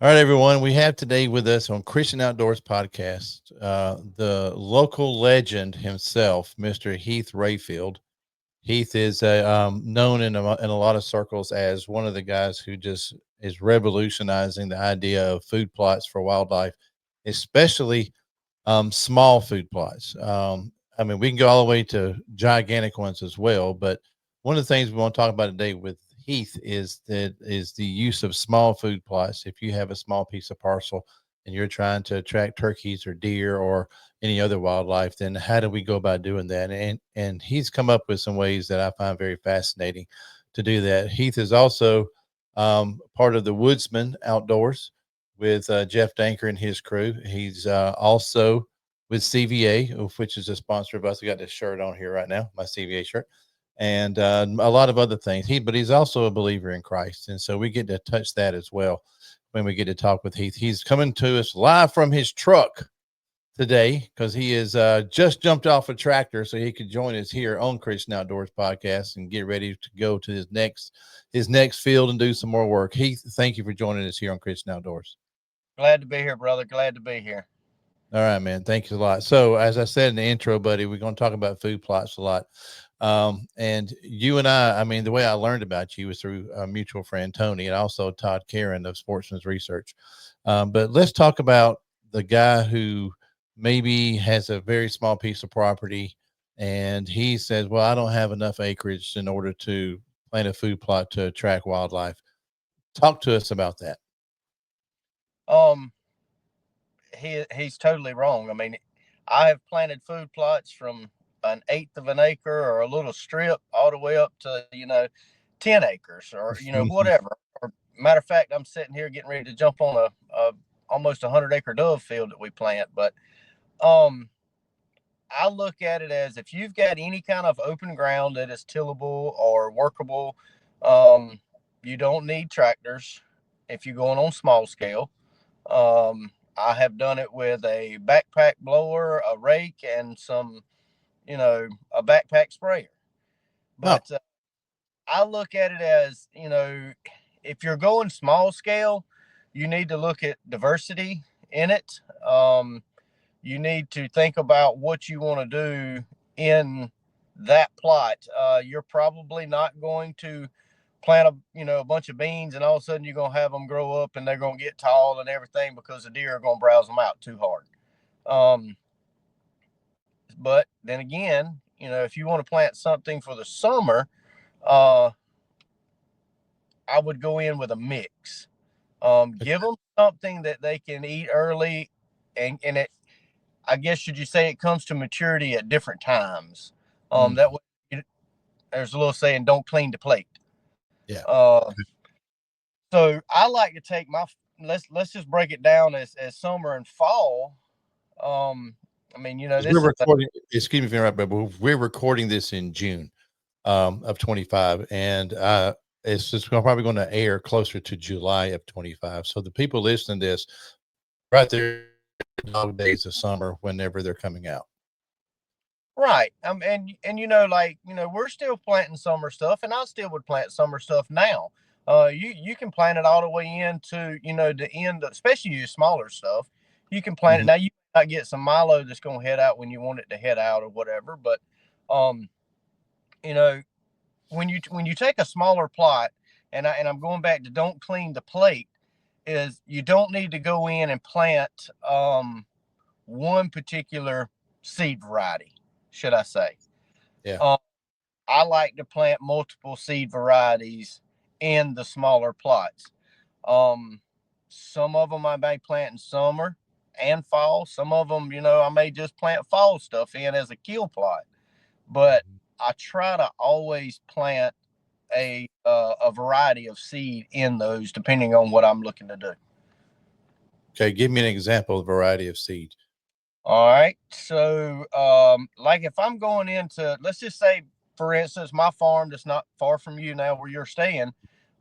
All right, everyone. We have today with us on Christian Outdoors Podcast the local legend himself, Mr. Heath Rayfield. Heath is known in a lot of circles as one of the guys who just is revolutionizing the idea of food plots for wildlife, especially small food plots. I mean, we can go all the way to gigantic ones as well, but one of the things we want to talk about today with Heath is the use of small food plots. If you have a small piece of parcel and you're trying to attract turkeys or deer or any other wildlife, then how do we go about doing that? And he's come up with some ways that I find very fascinating to do that. Heath is also part of the Woodsman Outdoors with Jeff Danker and his crew. He's also with CVA, which is a sponsor of us. I got this shirt on here right now, my CVA shirt, and a lot of other things. But he's also a believer in Christ, and so we get to touch that as well when we get to talk with Heath. He's coming to us live from his truck today because he is just jumped off a tractor so he could join us here on Christian Outdoors Podcast and get ready to go to his next field and do some more work. Heath, thank you for joining us here on Christian Outdoors. Glad to be here, brother. Glad to be here. All right, man. Thank you a lot. So, as I said in the intro, buddy, we're going to talk about food plots a lot. And you and I mean, the way I learned about you was through a mutual friend, Tony, and also Todd Karen of Sportsman's Research. But let's talk about the guy who maybe has a very small piece of property and he says, well, I don't have enough acreage in order to plant a food plot to attract wildlife. Talk to us about that. Um, he's totally wrong. I mean, I have planted food plots from an eighth of an acre or a little strip all the way up to 10 acres or whatever. Or matter of fact, I'm sitting here getting ready to jump on a almost 100 acre dove field that we plant. But um, I look at it as if you've got any kind of open ground that is tillable or workable, um, you don't need tractors if you're going on small scale. I have done it with a backpack blower, a rake, and a backpack sprayer. Oh, But I look at it as, if you're going small scale, you need to look at diversity in it. You need to think about what you want to do in that plot. You're probably not going to plant a bunch of beans and all of a sudden you're gonna have them grow up and they're gonna get tall and everything because the deer are gonna browse them out too hard. Um, but then again, if you want to plant something for the summer, uh, I would go in with a mix. Give them something that they can eat early, and it, I guess, should you say, it comes to maturity at different times. mm, That way, there's a little saying, "Don't clean the plate." yeah. Uh, so I like to take my let's just break it down as summer and fall. Um, I mean, 'Cause we're this is recording, excuse me if you're right, but we're recording this in June of 25, and it's just probably going to air closer to July of 25. So the people listening to this right there, dog days of summer, whenever they're coming out. right. And we're still planting summer stuff, and I still would plant summer stuff now. You can plant it all the way into the end, especially your smaller stuff. You can plant it Mhm. now. You might get some milo that's going to head out when you want it to head out or whatever. But um, you know, when you take a smaller plot, and I'm going back to don't clean the plate, is you don't need to go in and plant one particular seed variety, should I say. Yeah. Um, I like to plant multiple seed varieties in the smaller plots. Um, some of them I may plant in summer and fall. Some of them, I may just plant fall stuff in as a kill plot. But Mhm. I try to always plant a variety of seed in those, depending on what I'm looking to do. Okay, give me an example of variety of seed. All right. So, like if I'm going into, let's just say, for instance, my farm that's not far from you now where you're staying,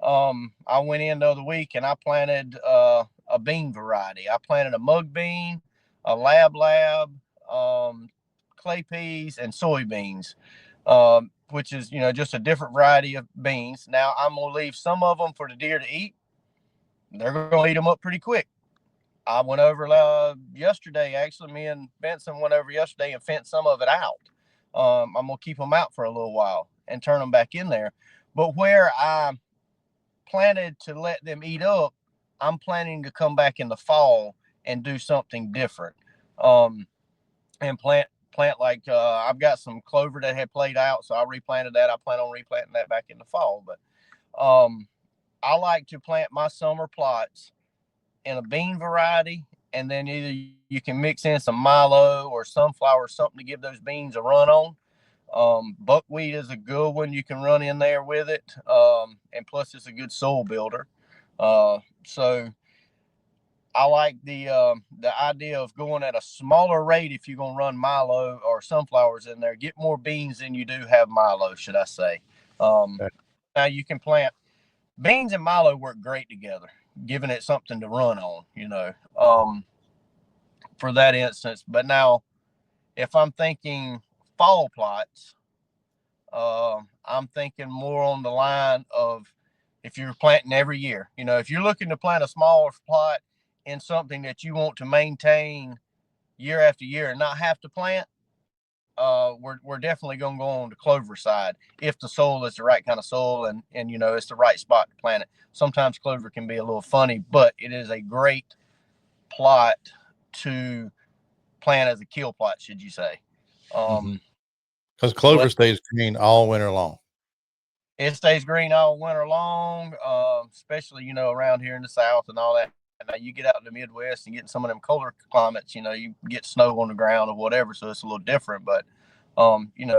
I went in the other week and I planted a bean variety. I planted a mug bean, a lab, clay peas, and soybeans, which is, just a different variety of beans. Now, I'm going to leave some of them for the deer to eat. they're going to eat them up pretty quick. I went over yesterday. Actually, me and Benson went over yesterday and fenced some of it out. I'm gonna keep them out for a little while and turn them back in there. But where I planted to let them eat up, I'm planning to come back in the fall and do something different. Um, and plant like I've got some clover that had played out, so I replanted that. I plan on replanting that back in the fall. But I like to plant my summer plots in a bean variety, and then either you can mix in some milo or sunflower, something to give those beans a run on. Buckwheat is a good one you can run in there with it, and plus it's a good soil builder. So I like the idea of going at a smaller rate if you're gonna run milo or sunflowers in there. Get more beans than you do have milo, should I say? Um, Okay. Now you can plant beans and milo work great together, giving it something to run on. For that instance. But now, if I'm thinking fall plots, I'm thinking more on the line of if you're planting every year. If you're looking to plant a smaller plot in something that you want to maintain year after year and not have to plant, we're definitely going to go on the clover side if the soil is the right kind of soil and it's the right spot to plant it. Sometimes clover can be a little funny, but it is a great plot to plant as a kill plot, should you say? Mm-hmm. Um, Because so clover stays green all winter long. it stays green all winter long, especially around here in the South and all that. Now you get out in the Midwest and get in some of them colder climates, you get snow on the ground or whatever, so it's a little different. But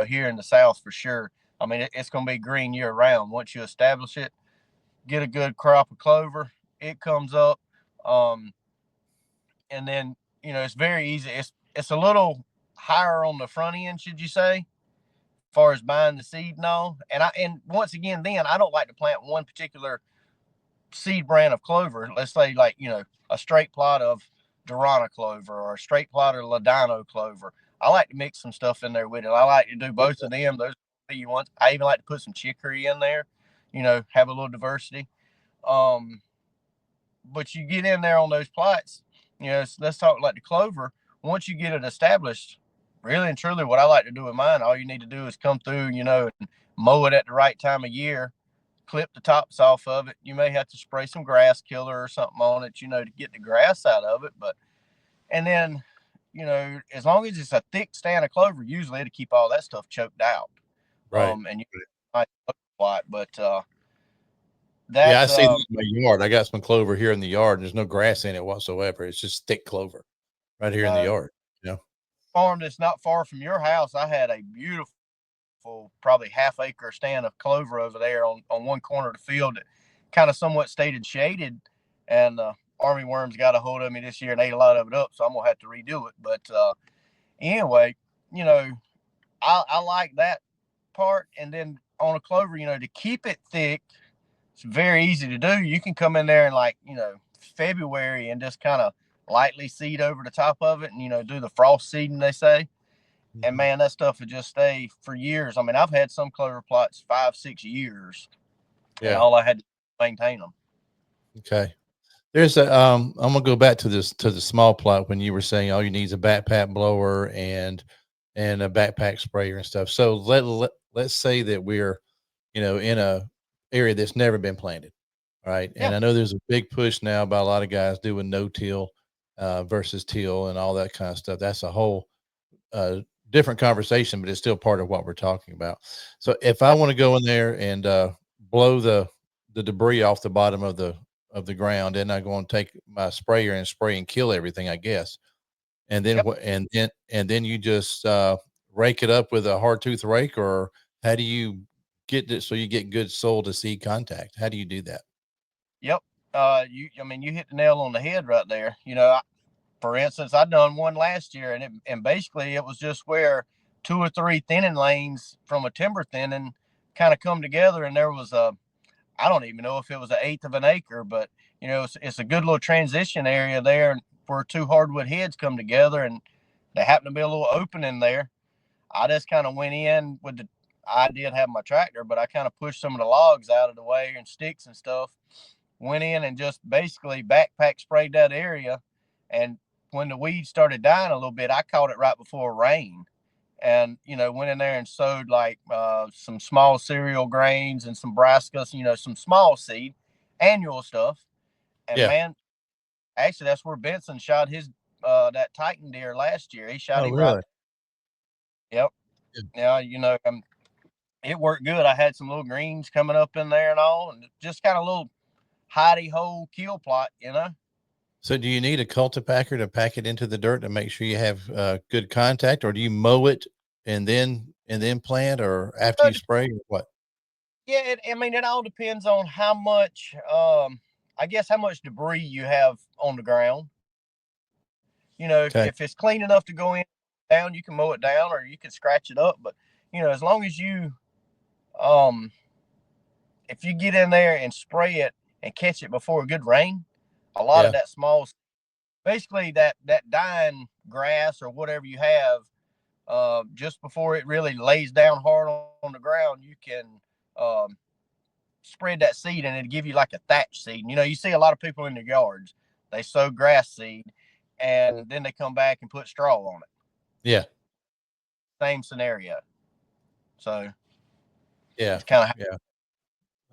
here in the South for sure, I mean it's going to be green year round. Once you establish it, get a good crop of clover, it comes up, um, and then it's very easy. It's a little higher on the front end, should you say? Far as buying the seed and all. And once again, then I don't like to plant one particular seed brand of clover. Let's say like a straight plot of Durana clover or a straight plot of Ladino clover. I like to mix some stuff in there with it. I like to do both of them. Those are you want. I even like to put some chicory in there. Have a little diversity. Um, but you get in there on those plots. Let's talk like the clover. Once you get it established, really and truly, what I like to do with mine, all you need to do is come through, and mow it at the right time of year, clip the tops off of it. You may have to spray some grass killer or something on it, to get the grass out of it. And then, as long as it's a thick stand of clover, usually it'll keep all that stuff choked out. Right. And you might look a lot, but Yeah, I that's see that in my yard. I got some clover here in the yard. And there's no grass in it whatsoever. It's just thick clover right here in the no yard. You know? farm that's not far from your house. I had a beautiful, probably half-acre stand of clover over there on one corner of the field that kind of somewhat stayed shaded, and army worms got a hold of me this year and ate a lot of it up, so I'm gonna have to redo it. But anyway, you know, I like that part. And then on a clover, to keep it thick, it's very easy to do. You can come in there in like, February and just kind of lightly seed over the top of it and, do the frost seeding, they say. And Mhm. man, that stuff would just stay for years. I mean, I've had some clover plots 5-6 years, and Yeah. all I had to maintain them. Okay. There's a I'm gonna go back to this to the small plot when you were saying all you need is a backpack blower and a backpack sprayer and stuff. So let's say that we're in a area that's never been planted, right? Yeah. And I know there's a big push now by a lot of guys doing no till versus till and all that kind of stuff. That's a whole uh, different conversation, but it's still part of what we're talking about. So if I Yeah. want to go in there and blow the debris off the bottom of the ground, then I go and take my sprayer and spray and kill everything, I guess. And then Yep. what? And then you just rake it up with a hard tooth rake, or how do you get it so you get good soil to seed contact? How do you do that? Yep. I mean, you hit the nail on the head right there. For instance, I done one last year, and basically it was just where two or three thinning lanes from a timber thinning kind of come together, and there was I don't even know if it was an eighth of an acre, but it's a good little transition area there where two hardwood heads come together, and there happened to be a little opening there. I just kind of went in with I did have my tractor, but I kind of pushed some of the logs out of the way and sticks and stuff, went in and just basically backpack sprayed that area. And when the weeds started dying a little bit, I caught it right before rain. And, went in there and sowed like some small cereal grains and some brassicas, some small seed, annual stuff. And Yeah. man, actually, that's where Benson shot his that Titan deer last year. He shot Oh, him right. really? Yep. Yeah. Yeah, it worked good. I had some little greens coming up in there and all, and just kind of little hidey hole kill plot. So do you need a cultipacker to pack it into the dirt to make sure you have good contact, or do you mow it and then plant, or after you But spray, or what? yeah, I mean, it all depends on how much, I guess, how much debris you have on the ground. If Okay. it's clean enough to go in down, you can mow it down or you can scratch it up. But as long as um, if you get in there and spray it and catch it before a good rain, a lot of Yeah. that small, basically that dying grass or whatever you have, just before it really lays down hard on the ground, you can um, spread that seed and it'll give you like a thatch seed. You see a lot of people in their yards, they sow grass seed and then they come back and put straw on it. Yeah. Same scenario. So Yeah. it's kind of, Yeah.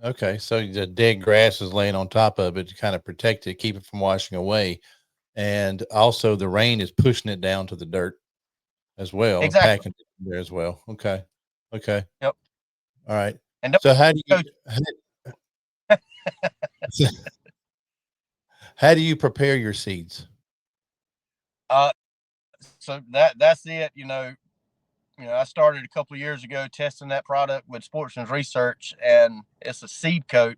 Okay. So the dead grass is laying on top of it to kind of protect it, keep it from washing away. And also the rain is pushing it down to the dirt as well and exactly. packing it there as well. Okay. Okay. Yep. All right. And don't So how do you go, how do you prepare your seeds? so that's it. I started a couple of years ago testing that product with Sportsman's Research, and it's a seed coat.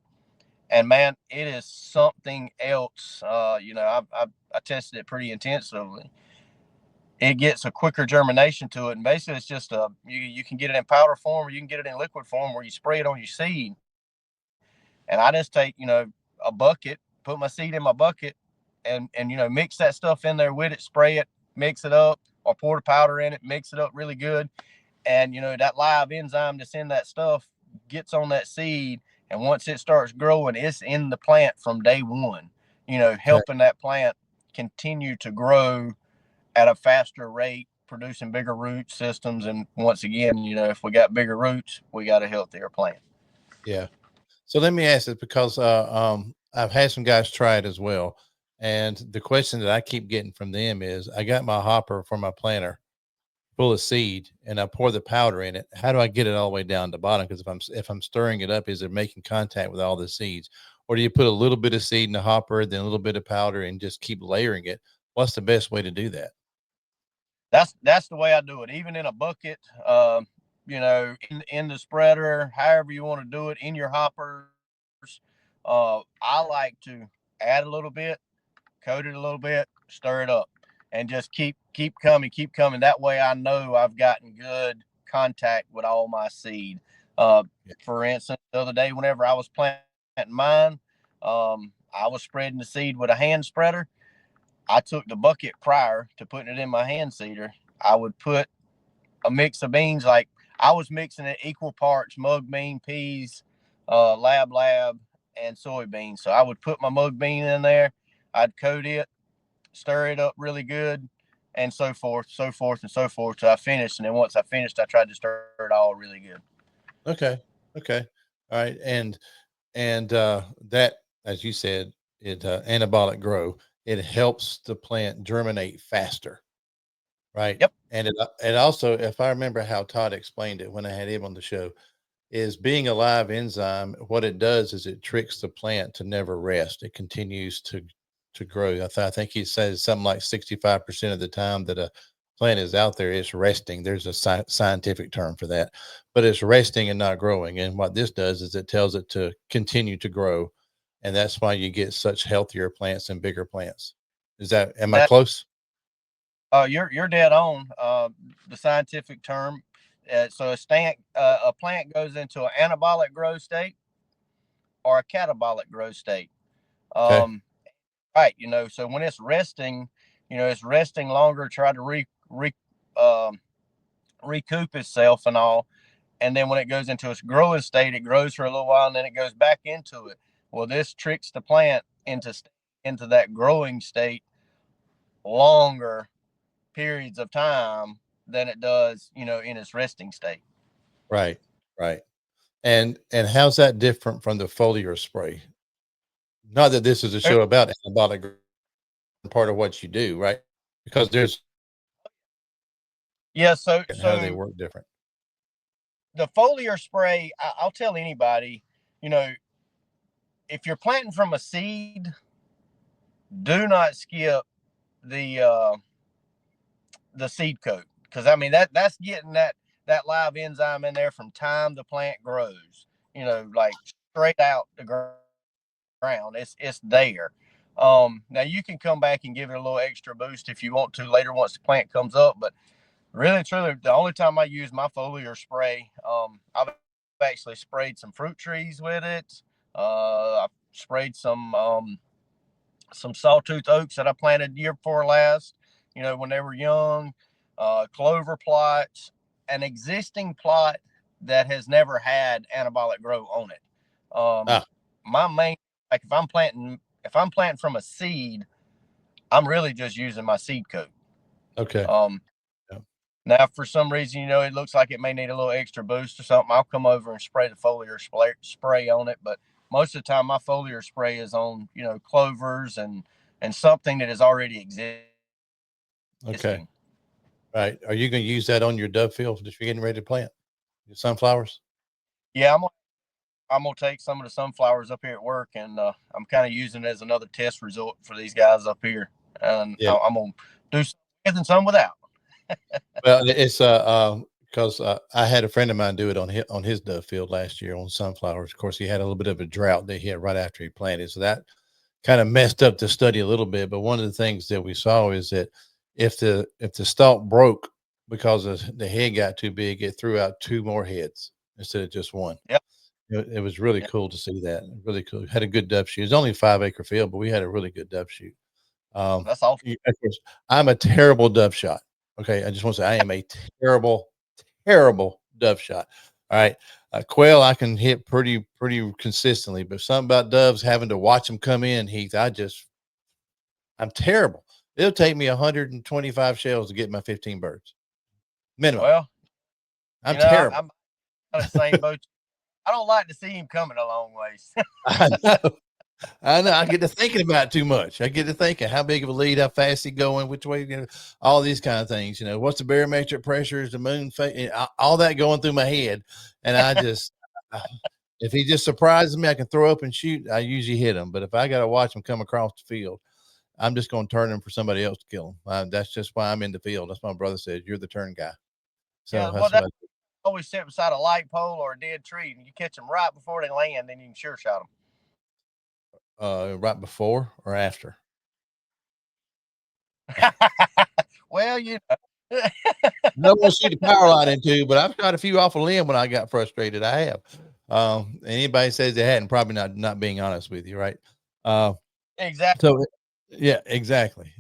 And man, it is something else. I tested it pretty intensively. It gets a quicker germination to it, and basically, it's just you can get it in powder form, or you can get it in liquid form, where you spray it on your seed. And I just take a bucket, put my seed in my bucket, and mix that stuff in there with it, spray it, mix it up, or pour the powder in it, mix it up really good. And that live enzyme that's in that stuff gets on that seed, and once it starts growing, it's in the plant from day one, Okay. helping that plant continue to grow at a faster rate, producing bigger root systems. And once again, if we got bigger roots, we got a healthier plant. Yeah. So let me ask this because I've had some guys try it as well. And the question that I keep getting from them is I got my hopper for my planter full of seed and I pour the powder in it. How do I get it all the way down to the bottom? Because if I'm stirring it up, is it making contact with all the seeds? Or do you put a little bit of seed in the hopper, then a little bit of powder and just keep layering it? What's the best way to do that? That's the way I do it, even in a bucket, in the spreader, however you want to do it, in your hoppers. I like to add a little bit, coat it a little bit, stir it up, and just keep coming, keep coming. That way, I know I've gotten good contact with all my seed. Uh, Yeah. for instance, the other day, whenever I was planting mine, I was spreading the seed with a hand spreader. I took the bucket prior to putting it in my hand seeder. I would put a mix of beans, like I was mixing it equal parts mug bean, peas, lab, and soybeans. So I would put my mug bean in there. I'd coat it, stir it up really good, and so forth, so forth, and so forth till I finished. And then once I finished, I tried to stir it all really good. Okay. Okay. All right. And that, as you said, it anabolic grow. It helps the plant germinate faster, right? Yep, And it also, if I remember how Todd explained it when I had him on the show, is being a live enzyme. What it does is it tricks the plant to never rest. It continues to grow. I think he says something like 65% of the time that a plant is out there, it's resting. There's a scientific term for that, but it's resting and not growing. And what this does is it tells it to continue to grow, and that's why you get such healthier plants and bigger plants. Is that am I that close? you're dead on. The scientific term. So a plant goes into an anabolic growth state or a catabolic growth state. Okay. Um, right. So when it's resting, it's resting longer, try to um, recoup itself and all. And then when it goes into its growing state, it grows for a little while and then it goes back into it. Well, this tricks the plant into that growing state longer periods of time than it does, in its resting state. Right. Right. And how's that different from the foliar spray? Not that this is a Uh, show about anabolic part of what you do, right? Because there's Yeah, so and how do they so work different? the foliar spray, I'll tell anybody, you know, if you're planting from a seed, do not skip the uh, the seed coat, because I mean that's getting that live enzyme in there from time the plant grows. Like straight out the ground. It's there. Now you can come back and give it a little extra boost if you want to later once the plant comes up, but really truly the only time I use my foliar spray, I've actually sprayed some fruit trees with it. I've sprayed some sawtooth oaks that I planted year before last, when they were young, clover plots, an existing plot that has never had anabolic grow on it. Ah, My main, like if I'm planting from a seed, I'm really just using my seed coat. okay. Um, Yeah. Now, for some reason, it looks like it may need a little extra boost or something, I'll come over and spray the foliar spray on it. But most of the time, my foliar spray is on, clovers and something that is already existing. Okay. Right. Are you going to use that on your dove field that you're getting ready to plant? Your sunflowers? Yeah, I'm gonna take some of the sunflowers up here at work, and I'm kind of using it as another test result for these guys up here, and Yeah. I'm gonna do some with and some without. Well, it's because I had a friend of mine do it on his dove field last year on sunflowers. Of course, he had a little bit of a drought that he had right after he planted, so that kind of messed up the study a little bit. But one of the things that we saw is that if the stalk broke because the head got too big, it threw out two more heads instead of just one. Yep, It was really yep, cool to see that. Really cool. Had a good dove shoot. It's only a 5 acre field, but we had a really good dove shoot. that's awesome. Of course, I'm a terrible dove shot. Okay, I just want to say I am a terrible, terrible dove shot. All right, quail I can hit pretty consistently, but something about doves having to watch them come in, Heath. I'm terrible. It'll take me 125 shells to get my 15 birds minimum. Well, I'm I'm terrible. kind of the same boat. I don't like to see him coming a long ways. I know. I know. I get to thinking about it too much. I get to thinking how big of a lead, how fast he going, which way, all these kind of things. What's the barometric pressure? Is the moon all that going through my head, and I just if he just surprises me, I can throw up and shoot. I usually hit him, but if I got to watch him come across the field, I'm just going to turn him for somebody else to kill him. That's just why I'm in the field. That's what my brother said. You're the turn guy. So Yeah, well, that's what that I always sit beside a light pole or a dead tree, and you catch them right before they land, then you can sure shot right before or after. them. Well, I don't want to see the power line into, but I've shot a few off a limb when I got frustrated. I have. Anybody says they hadn't, probably not being honest with you, right? Uh, exactly. so yeah, exactly.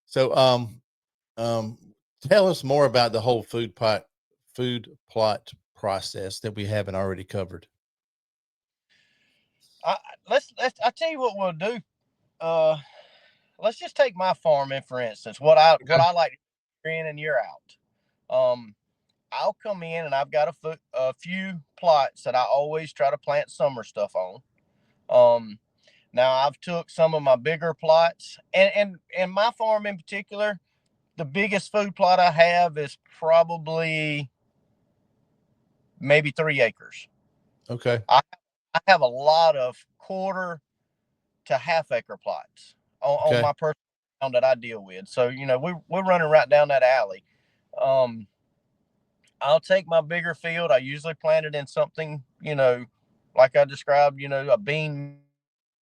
So um, tell us more about the whole food plot process that we haven't already covered. I, let's. I tell you what we'll do. Uh, let's just take my farm in for instance. What Okay. I like to do year in and year out. I'll come in and I've got a few plots that I always try to plant summer stuff on. Um, Now I've took some of my bigger plots, and my farm in particular, the biggest food plot I have is probably maybe 3 acres. Okay. I, I have a lot of quarter to half acre plots on Okay. my personal ground that I deal with. So we're running right down that alley. Um, I'll take my bigger field. I usually plant it in something, like I described, a bean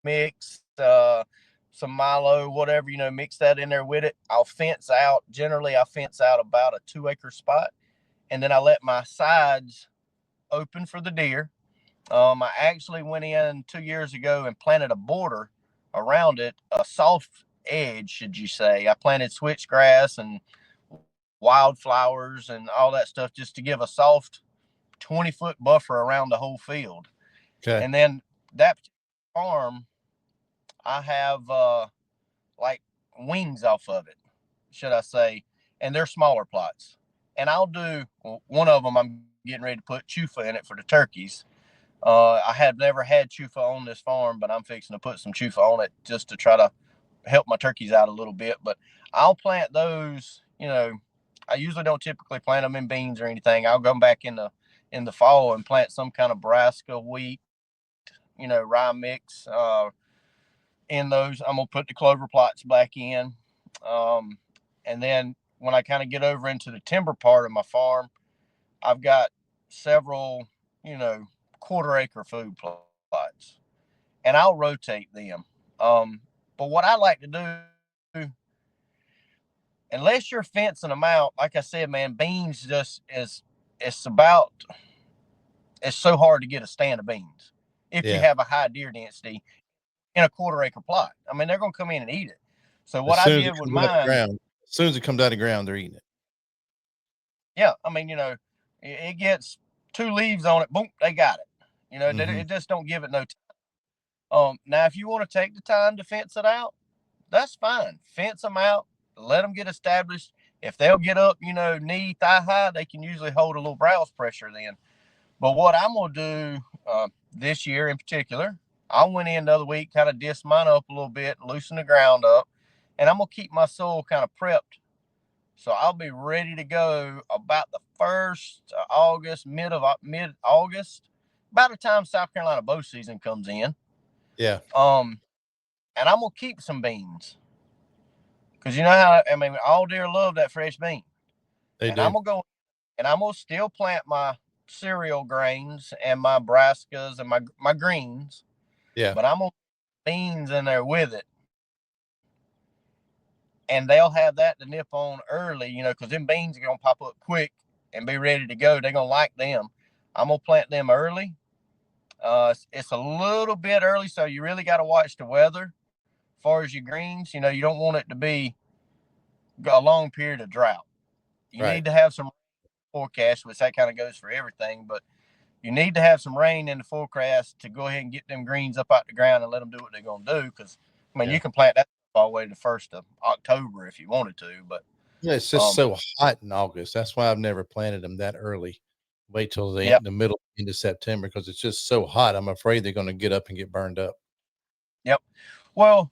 mix, some Milo, whatever, mix that in there with it. I'll fence out. Generally, I fence out about a 2 acre spot, and then I let my sides open for the deer. I actually went in 2 years ago and planted a border around it, a soft edge, should you say. I planted switchgrass and wildflowers and all that stuff just to give a soft 20-foot buffer around the whole field. Okay. And then that farm, I have like wings off of it, should I say, and they're smaller plots. And I'll do one of them. I'm getting ready to put chufa in it for the turkeys. I have never had chufa on this farm, but I'm fixing to put some chufa on it just to try to help my turkeys out a little bit. But I'll plant those. I usually don't typically plant them in beans or anything. I'll go back in the fall and plant some kind of brassica wheat, rye mix. In those, I'm gonna put the clover plots back in, um, and then when I kind of get over into the timber part of my farm, I've got several, you know, quarter acre food plots, and I'll rotate them. Um, but what I like to do, unless you're fencing them out, like I said, man, beans just is it's about it's so hard to get a stand of beans if you Yeah. have a high deer density in a quarter acre plot. I mean, they're gonna come in and eat it. So As what I soon as it did with comes out of the mine, ground, as soon as it comes out of the ground, they're eating it. yeah, I mean, it gets two leaves on it, boom, they got it. Hmm. It just don't give it no time. Now if you want to take the time to fence it out, that's fine. Fence them out, let them get established. If they'll get up, knee, thigh high, they can usually hold a little browse pressure then. But what I'm gonna do this year in particular, I went in the other week, kind of dissed mine up a little bit, loosen the ground up, and I'm gonna keep my soil kind of prepped. So I'll be ready to go about the first August, mid August, about the time South Carolina bow season comes in. Yeah, Um, and I'm gonna keep some beans because you know how I mean all deer love that fresh bean. they And I'm do. gonna go and I'm gonna still plant my cereal grains and my brassicas and my greens, Yeah, but I'm gonna put beans in there with it, and they'll have that to nip on early, because them beans are gonna pop up quick and be ready to go. They're gonna like them. I'm gonna plant them early. It's a little bit early, so you really got to watch the weather. As far as your greens, you don't want it to be a long period of drought. You right. need to have some forecast, which that kind of goes for everything, but you need to have some rain in the forecast to go ahead and get them greens up out the ground and let them do what they're going to do. Because I mean, Yeah. you can plant that all the way to the 1st of October if you wanted to, but Yeah, it's just um, so hot in August. That's why I've never planted them that early. Wait till yep, the middle into September because it's just so hot. I'm afraid they're going to get up and get burned up. yep. Well,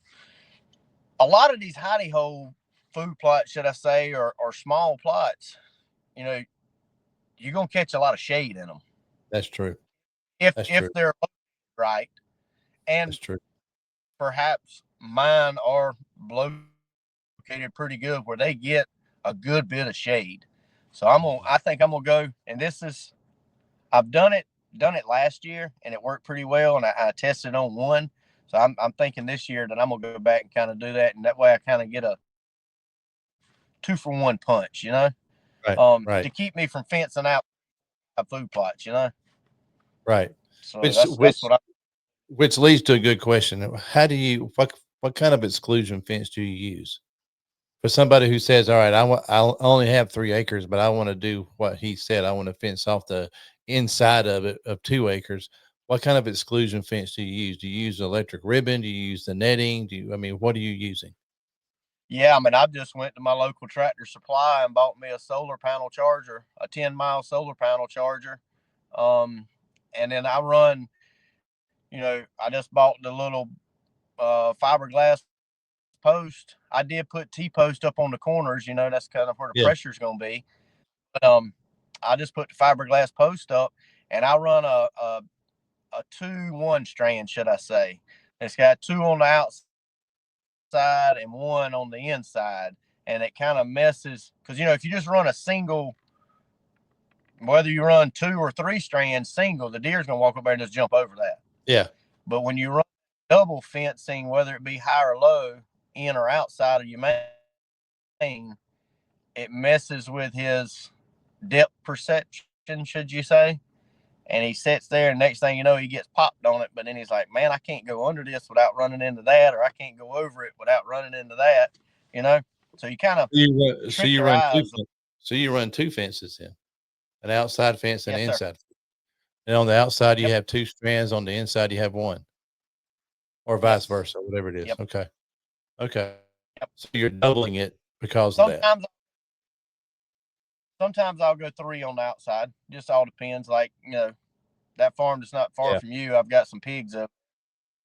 a lot of these hidey hole food plots, should I say, or small plots, you know, you're gonna catch a lot of shade in them That's true. That's if true. they're right, That's and true. perhaps mine are located pretty good where they get a good bit of shade. So I think Mhm. I'm gonna go, and I've done it last year, and it worked pretty well, and I tested on one. So I'm thinking this year that I'm gonna go back and kind of do that, and that way I kind of get a 2-for-1 punch, to Right. keep me from Right. fencing out food plots. Right. So Which that's what which which leads to a good question. How do you what kind of exclusion fence do you use? For somebody who says, "All right, I'll only have 3 acres, but I want to do what he said. I want to fence off the inside of it of 2 acres." What kind of exclusion fence do you use? Do you use electric ribbon? Do you use the netting? I mean, what are you using? Yeah, I mean, I just went to my local Tractor Supply and bought me a solar panel charger, a 10-mile solar panel charger. Um, and then I run, I just bought the little fiberglass post. I did put T post up on the corners, that's kind of where the pressure's Yeah, going to be. But I just put the fiberglass post up, and I run a 2-1 strand, should I say. It's got two on the outside and one on the inside, and it kind of messes because if you just run a single, whether you run 2 or 3 strands single, the deer's gonna walk up there and just jump over that. yeah, But when you run double fencing, whether it be high or low, in or outside of your main, it messes with his depth perception, should you say? And he sits there, and next thing you know, he gets popped on it. But then he's like, "Man, I can't go under this without running into that, or I can't go over it without running into that." You know. So you kind of trick so their you run eyes. so you run 2 fences then, an outside fence and Yes, an sir. inside. And on the outside, you Yep. have 2 strands. On the inside, you have one. or vice Yes. versa, whatever it is. Yep. Okay. Okay. Yep. So you're doubling it because of that. Sometimes sometimes I'll go three on the outside. Just all depends. Like, that farm that's not far Yeah. from you, I've got some pigs up.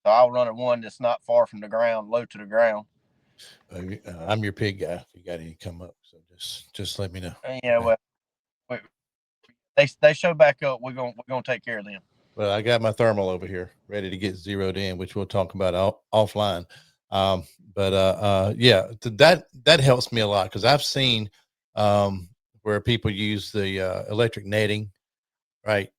So I'll run a one that's not far from the ground, low to the ground. I'm your pig guy. If you got any come up, so just let me know. And yeah, Okay. well, we, they show back up. We're gonna take care of them. Well, I got my thermal over here ready to get zeroed in, which we'll talk about offline. Um, but yeah, that helps me a lot because I've seen where people use the electric netting, right?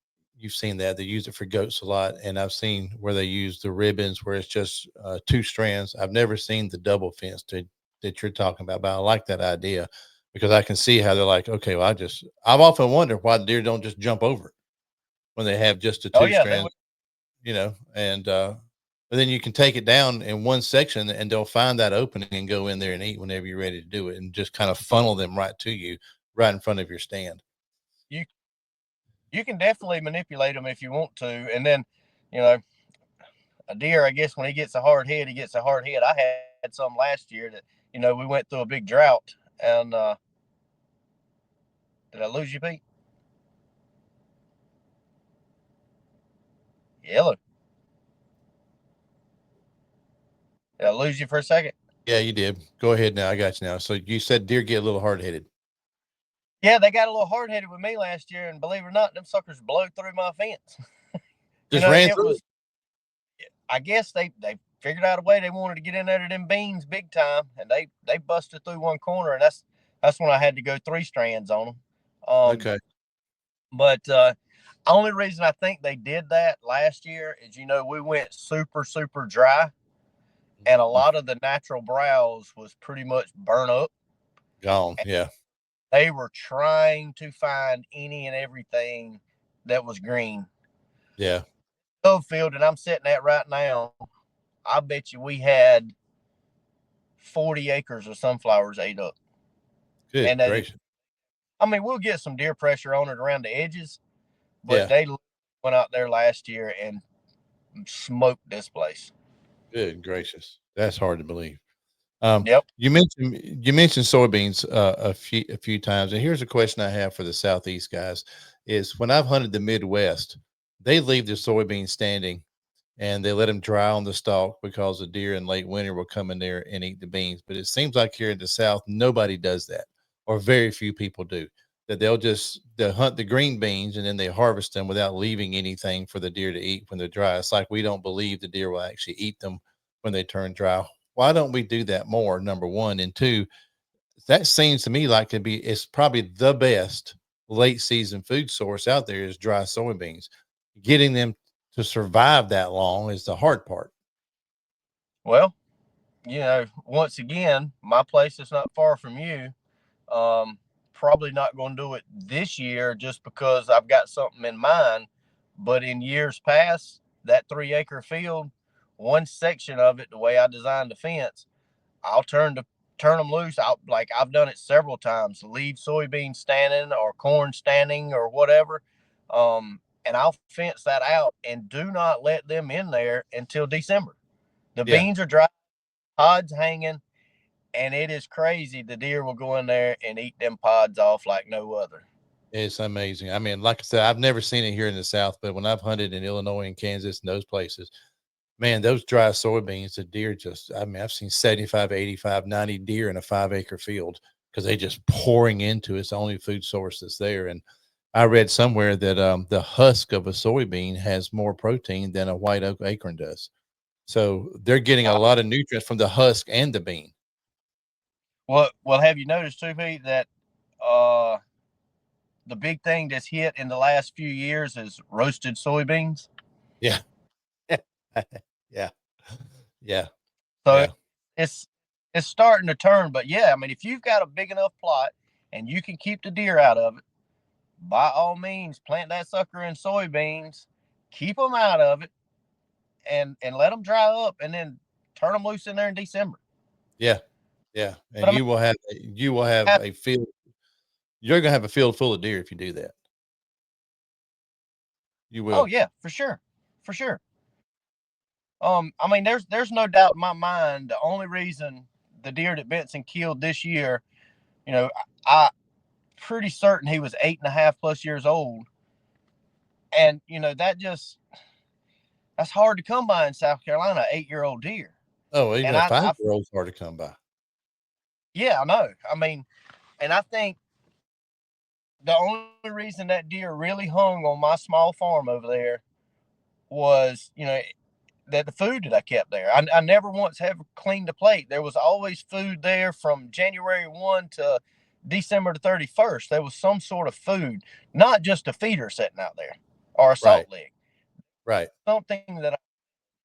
You've seen that they use it for goats a lot, and I've seen where they use the ribbons where it's just two strands. I've never seen the double fence that you're talking about, but I like that idea because I can see how they're like, okay, well, I've often wondered why the deer don't just jump over it when they have just a Oh two yeah, they would. strand, and but then you can take it down in one section and they'll find that opening and go in there and eat whenever you're ready to do it and just kind of funnel them right to you right in front of your stand. You you can definitely manipulate them if you want to, and then you know a deer. I guess when he gets a hard head, he gets a hard head. I had some last year that we went through a big drought, and did I lose you, Pete? Yellow. Did I lose you for a second? Yeah, you did. Go ahead now. I got you now. So you said deer get a little hard headed. Yeah, they got a little hard headed with me last year, and believe it or not, them suckers blowed through my fence. Just ran It through it. was. I guess they figured out a way. They wanted to get in there to them beans big time, and they busted through one corner, and that's when I had to go three strands on them. Okay. But only reason I think they did that last year is we went super dry, and a Mm, lot of the natural browse was pretty much burnt up. gone. Yeah. They were trying to find any and everything that was green. Yeah. Field that I'm sitting at right now, I bet you we had 40 acres of sunflowers ate up. Good And that is, gracious. I mean, we'll get some deer pressure on it around the edges, but Yeah. they went out there last year and smoked this place. Good gracious. That's hard to believe. Yep. You mentioned soybeans a few times, and here's a question I have for the southeast guys: is when I've hunted the Midwest, they leave the soybeans standing and they let them dry on the stalk because the deer in late winter will come in there and eat the beans. But it seems like here in the South, nobody does that, or very few people do. That they'll hunt the green beans and then they harvest them without leaving anything for the deer to eat when they're dry. It's like we don't believe the deer will actually eat them when they turn dry. Why don't we do that more? Number one, and two, that seems to me like it's probably the best late season food source out there is dry soybeans. Getting them to survive that long is the hard part. Well, once again, my place is not far from you. Um, Probably not going to do it this year just because I've got something in mind. But in years past, that 3 acre field, one section of it, the way I designed the fence, I'll turn them loose. I've done it several times. Leave soybeans standing or corn standing or whatever, and I'll fence that out and do not let them in there until December. The Yeah, beans are dry, pods hanging, and it is crazy. The deer will go in there and eat them pods off like no other. it's amazing. I mean, like I said, I've never seen it here in the South, but when I've hunted in Illinois and Kansas and those places, man, those dry soybeans, the deer just, I mean, I've seen 75, 85, 90 deer in a 5 acre field because they just pouring into it. It's the only food source that's there. And I read somewhere that the husk of a soybean has more protein than a white oak acorn does. So they're getting a lot of nutrients from the husk and the bean. Well, have you noticed too, Pete, that uh, the big thing that's hit in the last few years is roasted soybeans? Yeah. Yeah. Yeah. So Yeah. it's it's starting to turn. But yeah, I mean, if you've got a big enough plot and you can keep the deer out of it, by all means, plant that sucker in soybeans, keep them out of it, and let them dry up, and then turn them loose in there in December. Yeah. Yeah. And But I mean, you will have a field. You're gonna have a field full of deer if you do that. You oh will. yeah, for sure, for sure. I mean, there's no doubt in my mind. The only reason the deer that Benson killed this year, you know, I pretty certain he was 8.5+ years old, and that's hard to come by in South Carolina, 8-year-old deer. Oh, even And a I, 5-year-old's hard to come by. yeah, I know. I mean, and I think the only reason that deer really hung on my small farm over there was, that the food that I kept there. I never once ever cleaned a plate. There was always food there from January 1 to December the 31st. There was some sort of food, not just a feeder sitting out there or a Right. salt lick. Right. Something that,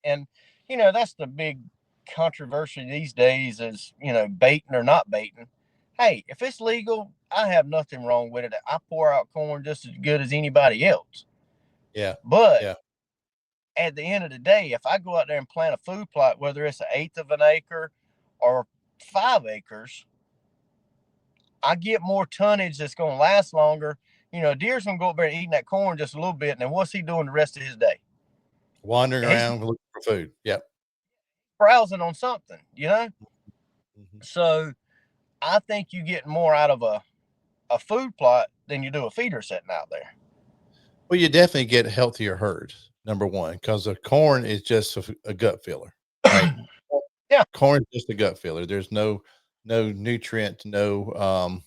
and that's the big controversy these days is, baiting or not baiting. Hey, if it's legal, I have nothing wrong with it. I pour out corn just as good as anybody else. Yeah. But Yeah. at the end of the day, if I go out there and plant a food plot, whether it's an eighth of an acre or 5 acres, I get more tonnage that's going to last longer. A deer's going to go up there and eating that corn just a little bit, and then what's he doing the rest of his day? Wandering He's around looking for food. Yep. browsing on something. Mhm. So I think you get more out of a food plot than you do a feeder sitting out there. Well, you definitely get healthier herds, number one, because the corn is just a gut filler, right? Yeah, Corn is just a gut filler. There's no nutrient, no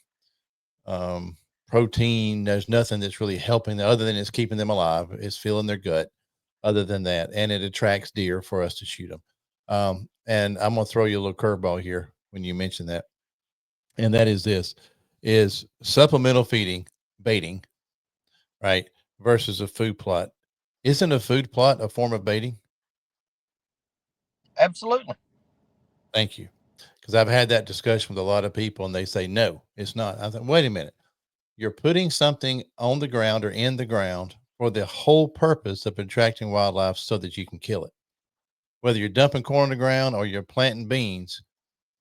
protein. There's nothing that's really helping them other than it's keeping them alive. It's filling their gut. Other than that, and it attracts deer for us to shoot them. And I'm gonna throw you a little curveball here when you mention that, and that is this: is supplemental feeding, baiting, right, versus a food plot. Isn't a food plot a form of baiting? absolutely. Thank you. Because I've had that discussion with a lot of people and they say, no, it's not. I think, wait a minute. You're putting something on the ground or in the ground for the whole purpose of attracting wildlife so that you can kill it. Whether you're dumping corn on the ground or you're planting beans,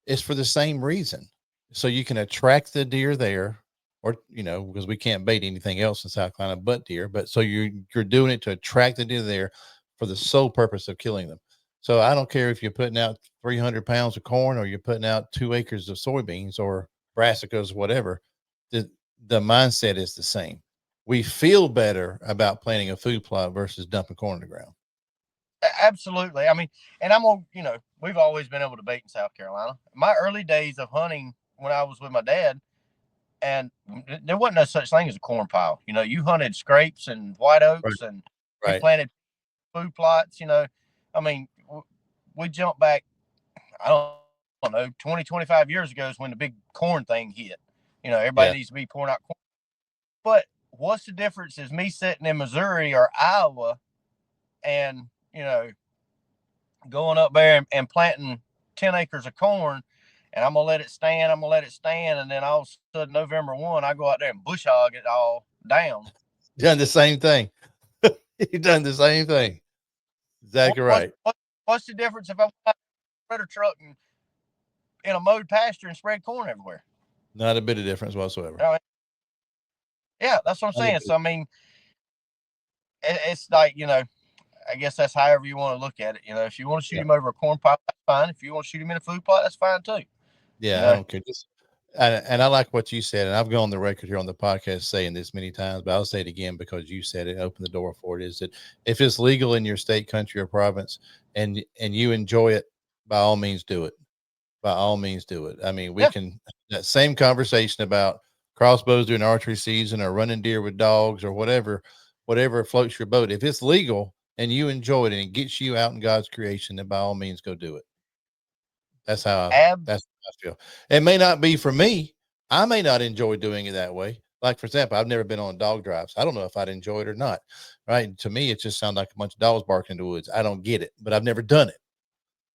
it's for the same reason. So you can attract the deer there, or because we can't bait anything else in South Carolina but deer. But so you're doing it to attract the deer there for the sole purpose of killing them. So I don't care if you're putting out 300 pounds of corn or you're putting out 2 acres of soybeans or brassicas, whatever. The the mindset is the same. We feel better about planting a food plot versus dumping corn on the ground. Absolutely. I mean, and we've always been able to bait in South Carolina. My early days of hunting when I was with my dad, and there wasn't no such thing as a corn pile. You hunted scrapes and white Right. oaks, and we Right. planted food plots. I mean, we jumped back, I don't know, 20, 25 years ago is when the big corn thing hit. Everybody needs Yeah. to be pouring out corn. But what's the difference is me sitting in Missouri or Iowa and, going up there and planting 10 acres of corn, and I'm gonna let it stand. I'm gonna let it stand, and then all of a sudden November 1, I go out there and bush hog it all down. Done the same thing. You've done the same thing. What, Exactly what's right. what, what's the difference if I put a spreader truck and in a mowed pasture and spread corn everywhere? Not a bit of difference whatsoever. I mean, yeah, that's what I'm Not a saying. bit. So I mean, it's like, I guess that's however you want to look at it. If you want to shoot Yeah. him over a corn pipe, that's fine. If you want to shoot him in a food plot, that's fine too. You Yeah, I know, don't care. Just and I like what you said, and I've gone on the record here on the podcast saying this many times, but I'll say it again because you said it, open the door for it. Is that if it's legal in your state, country, or province, and you enjoy it, by all means do it. By all means do it. I mean, we yeah, can that same conversation about crossbows during archery season or running deer with dogs or whatever floats your boat. If it's legal and you enjoy it and it gets you out in God's creation, then by all means go do it. That's how ab, that's how I feel. It may not be for me. I may not enjoy doing it that way. Like for example, I've never been on dog drives. I don't know if I'd enjoy it or not. Right? To me, it just sounds like a bunch of dogs barking in the woods. I don't get it, but I've never done it.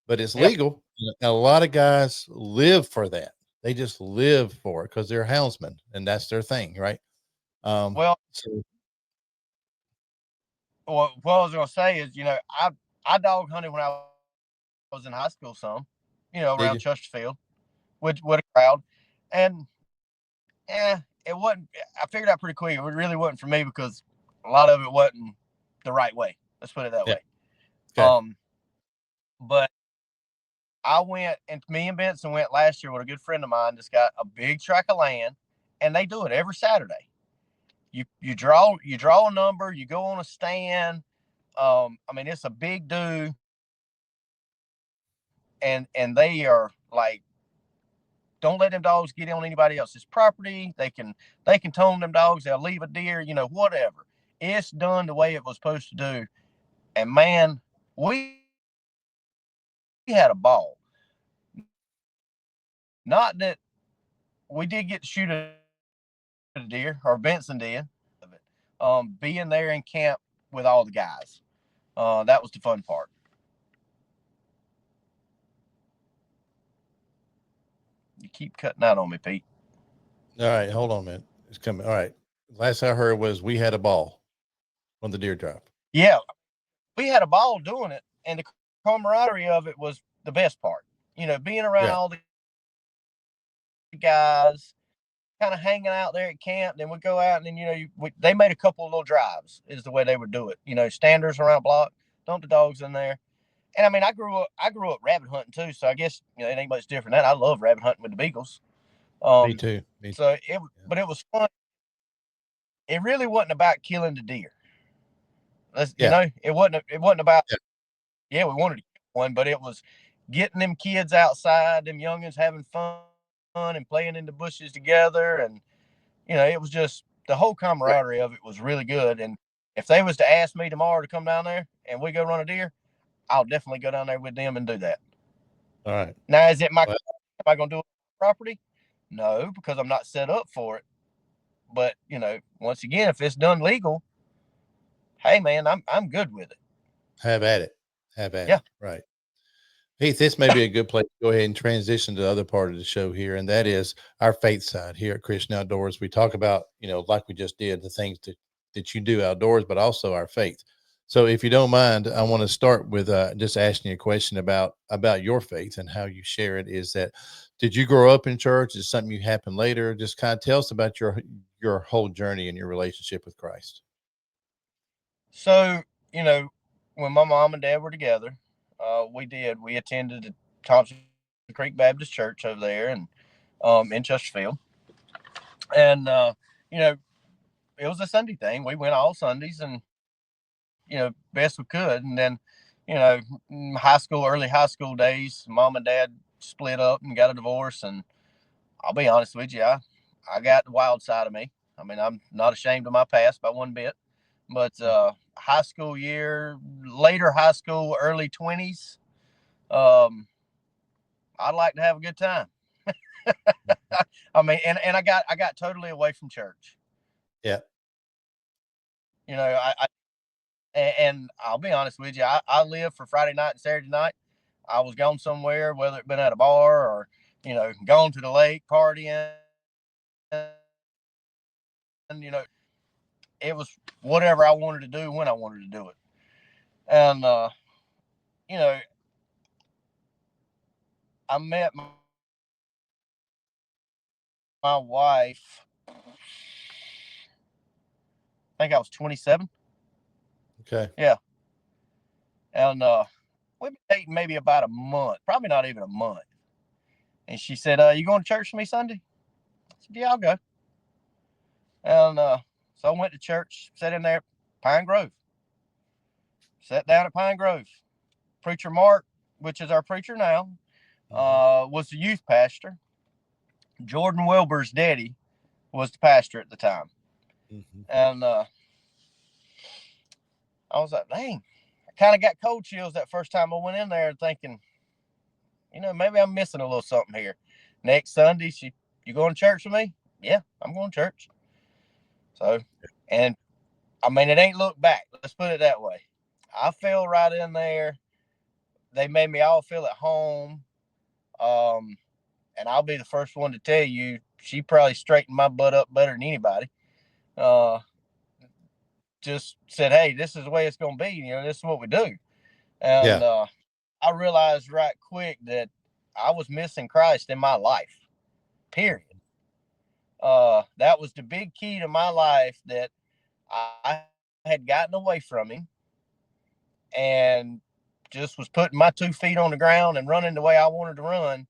But it's yeah. legal. And a lot of guys live for that. They just live for it because they're houndsmen and that's their thing, right? Well, So what I was gonna say is, I dog hunted when I was in high school some, around Chesterfield did you? with a crowd, and it wasn't. I figured out pretty quick. It really wasn't for me because a lot of it wasn't the right way. Let's put it that way. Yeah. Okay. Um, But I went, and me and Benson went last year with a good friend of mine that's got a big tract of land, and they do it every Saturday. You draw a number, you go on a stand. I mean, it's a big do, and they are like, don't let them dogs get on anybody else's property. They can tone them dogs. They'll leave a deer, whatever. It's done the way it was supposed to do. And man, we had a ball. Not that we did get to shoot a deer, or Benson did, being there in camp with all the guys. That was the fun part. You keep cutting out on me, Pete. All right, hold on a minute. It's coming. All right. Last I heard was we had a ball on the deer drop. Yeah, we had a ball doing it, and the camaraderie of it was the best part. Being around Yeah. all the guys, kind of hanging out there at camp. Then we go out, and then they made a couple of little drives, is the way they would do it. Standers around a block, dump the dogs in there. And I mean, I grew up rabbit hunting too, so I guess it ain't much different than that. I love rabbit hunting with the beagles. Me too. Me too. So Yeah. but it was fun. It really wasn't about killing the deer. Yeah. It wasn't about, Yeah. yeah, we wanted to kill one, but it was getting them kids outside, them youngins having fun and playing in the bushes together, and it was just the whole camaraderie Right. of it was really good. And if they was to ask me tomorrow to come down there and we go run a deer, I'll definitely go down there with them and do that. All right. Now, is it my Well, am I going to do it on property? No, because I'm not set up for it. But once again, if it's done legal, hey man, I'm good with it. have at it. Have at Yeah. it. Right. Heath, this may be a good place to go ahead and transition to the other part of the show here, and that is our faith side here at Christian Outdoors. We talk about, like we just did, the things that you do outdoors, but also our faith. So, if you don't mind, I want to start with just asking you a question about your faith and how you share it. Is that did you grow up in church? Is it something you happened later? Just kind of tell us about your whole journey and your relationship with Christ. So when my mom and dad were together, we attended the Thompson Creek Baptist Church over there, and in Chesterfield, and you know it was a Sunday thing. We went all Sundays, and best we could. And then, high school, early high school days, mom and dad split up and got a divorce. And I'll be honest with you, I got the wild side of me. I mean, I'm not ashamed of my past by one bit. But high school year, later high school, early 20s, um, I'd like to have a good time. I mean, and I got totally away from church. Yeah. And I'll be honest with you, I lived for Friday night and Saturday night. I was gone somewhere, whether it been at a bar or gone to the lake partying. It was whatever I wanted to do when I wanted to do it. And you know, I met my wife. I think I was 27. Okay. Yeah, and we've been dating maybe about a month, probably not even a month. And she said, "You going to church with me Sunday?" I said, "Yeah, I'll go." And so I went to church, sat in there at Pine Grove, sat down at Pine Grove. Preacher Mark, which is our preacher now, Hmm. was the youth pastor. Jordan Wilbur's daddy was the pastor at the time. Hmm. And I was like, dang, I kind of got cold chills that first time I went in there thinking, maybe I'm missing a little something here. Next Sunday, you going to church with me? Yeah, I'm going to church. So, and I mean, it ain't looked back. Let's put it that way. I fell right in there. They made me all feel at home. Um, and I'll be the first one to tell you, she probably straightened my butt up better than anybody. Uh, just said, hey, this is the way it's going to be. This is what we do. And Yeah. I realized right quick that I was missing Christ in my life, period. That was the big key to my life, that I had gotten away from him. And just was putting my 2 feet on the ground and running the way I wanted to run,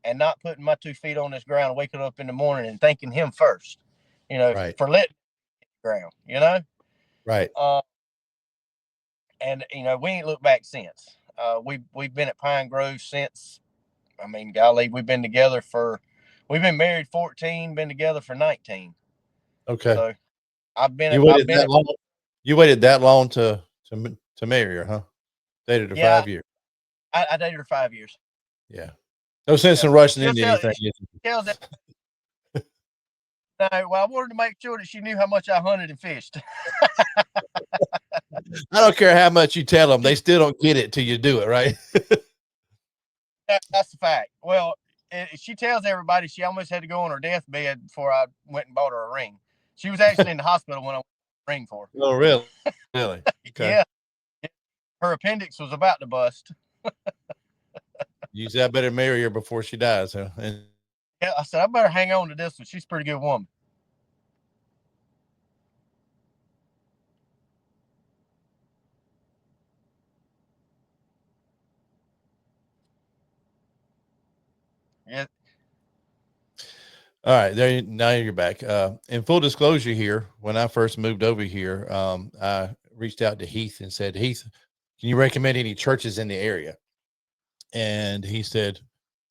and not putting my 2 feet on this ground, waking up in the morning and thanking him first, Right. for letting the ground. Right. Uh, and we ain't looked back since. We've been at Pine Grove since. I mean, golly, we've been married 14, been together for 19. Okay. So I've been at You I've waited been that at long. You waited that long to marry her, huh? Dated her yeah, 5 years. I dated her 5 years. Yeah. No sense Yeah, in rushing into anything. she tells that. No, well, I wanted to make sure that she knew how much I hunted and fished. I don't care how much you tell them; they still don't get it till you do it, right? That's the fact. Well, she tells everybody she almost had to go on her deathbed before I went and bought her a ring. She was actually in the hospital when I went a ring for Oh, really? Really? her. Okay. Yeah, her appendix was about to bust. You said I better marry her before she dies, huh? And Yeah, I said I better hang on to this one. She's a pretty good woman. Yeah, all right, now you're back. In full disclosure here, when I first moved over here, I reached out to Heath and said, Heath, can you recommend any churches in the area? And he said,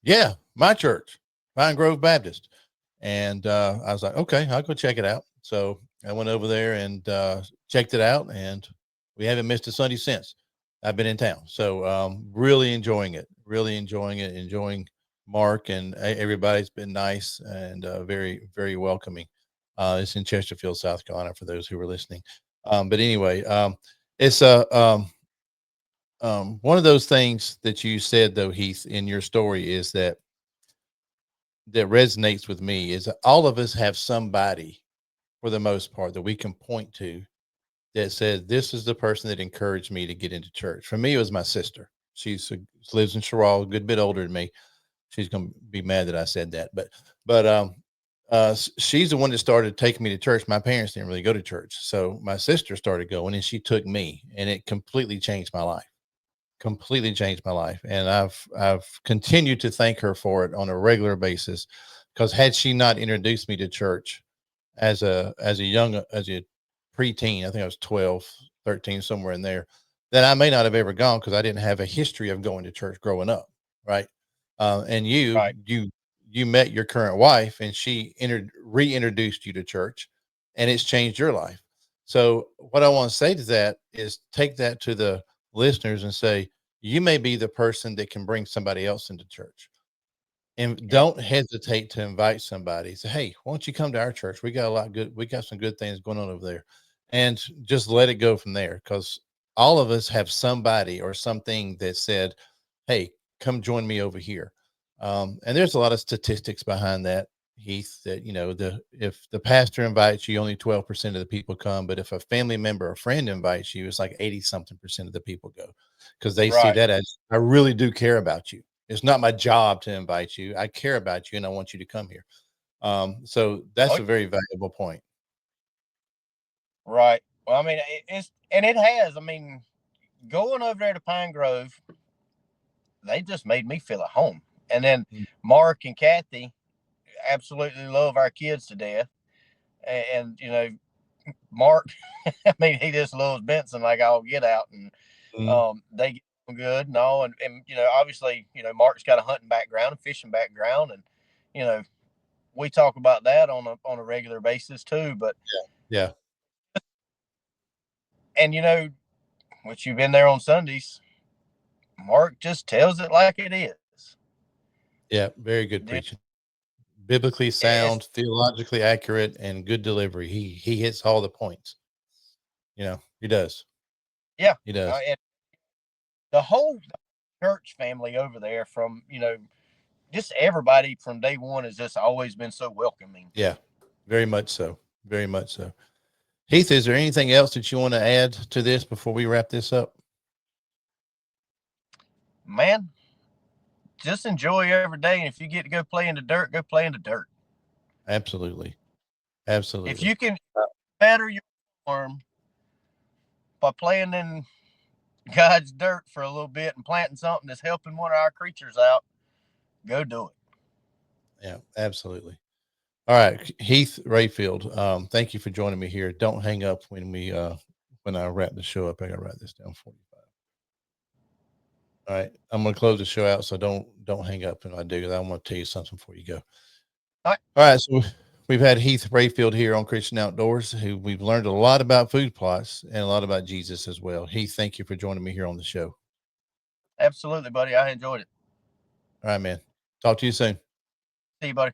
yeah, my church, Pine Grove Baptist. And I was like, okay, I'll go check it out. So I went over there and checked it out, and we haven't missed a Sunday since I've been in town. So really enjoying it, enjoying Mark, and everybody's been nice and very, very welcoming. It's in Chesterfield, South Carolina, for those who were listening. But anyway, it's one of those things that you said, though, Heath, in your story is that resonates with me is that all of us have somebody, for the most part, that we can point to that says, this is the person that encouraged me to get into church. For me, it was my sister. Lives in Sherrall, a good bit older than me. She's going to be mad that I said that, but she's the one that started taking me to church. My parents didn't really go to church, so my sister started going, and she took me, and it completely changed my life. Completely changed my life, and I've continued to thank her for it on a regular basis, because had she not introduced me to church as a preteen, I think I was 12, 13, somewhere in there, then I may not have ever gone, because I didn't have a history of going to church growing up, right? And right, you met your current wife, and she reintroduced you to church, and it's changed your life. So what I want to say to that is, take that to the listeners and say, you may be the person that can bring somebody else into church. And yeah, don't hesitate to invite somebody. Say, hey, why don't you come to our church? We got some good things going on over there. And just let it go from there, because all of us have somebody or something that said, hey, come join me over here. And there's a lot of statistics behind that, Heath, that, if the pastor invites you, only 12% of the people come. But if a family member or friend invites you, it's like 80 something percent of the people go, because they see right. that as, I really do care about you. It's not my job to invite you. I care about you, and I want you to come here. So that's Oh, a very valuable point. right. Well, I mean, it has. I mean, going over there to Pine Grove, they just made me feel at home. And then Mm. Mark and Kathy absolutely love our kids to death. And Mark, I mean, he just loves Benson like all get out, and Mm. they get on good and all. And obviously, Mark's got a hunting background, a fishing background, and you know, we talk about that on a regular basis too. But Yeah. and which you've been there on Sundays, Mark just tells it like it is. Yeah. Very good preaching. Biblically It's sound, theologically accurate, and good delivery. He hits all the points. He does. Yeah, He does. and the whole church family over there, from just everybody from day one, has just always been so welcoming. Yeah. Very much so. Very much so. Heath, is there anything else that you want to add to this before we wrap this up? Man, just enjoy every day, and if you get to go play in the dirt, go play in the dirt. Absolutely. If Absolutely. you can better your form by playing in God's dirt for a little bit and planting something that's helping one of our creatures out, go do it. Yeah, absolutely. All right, Heath Rayfield. Thank you for joining me here. Don't hang up when I wrap the show up. I gotta write this down for you. All right, I'm gonna close the show out, so don't hang up when I do. I want to tell you something before you go. All right. All right, so we've had Heath Rayfield here on Christian Outdoors, who we've learned a lot about food plots and a lot about Jesus as well. Heath, thank you for joining me here on the show. Absolutely, buddy. I enjoyed it. All right, man. Talk to you soon. See you, buddy.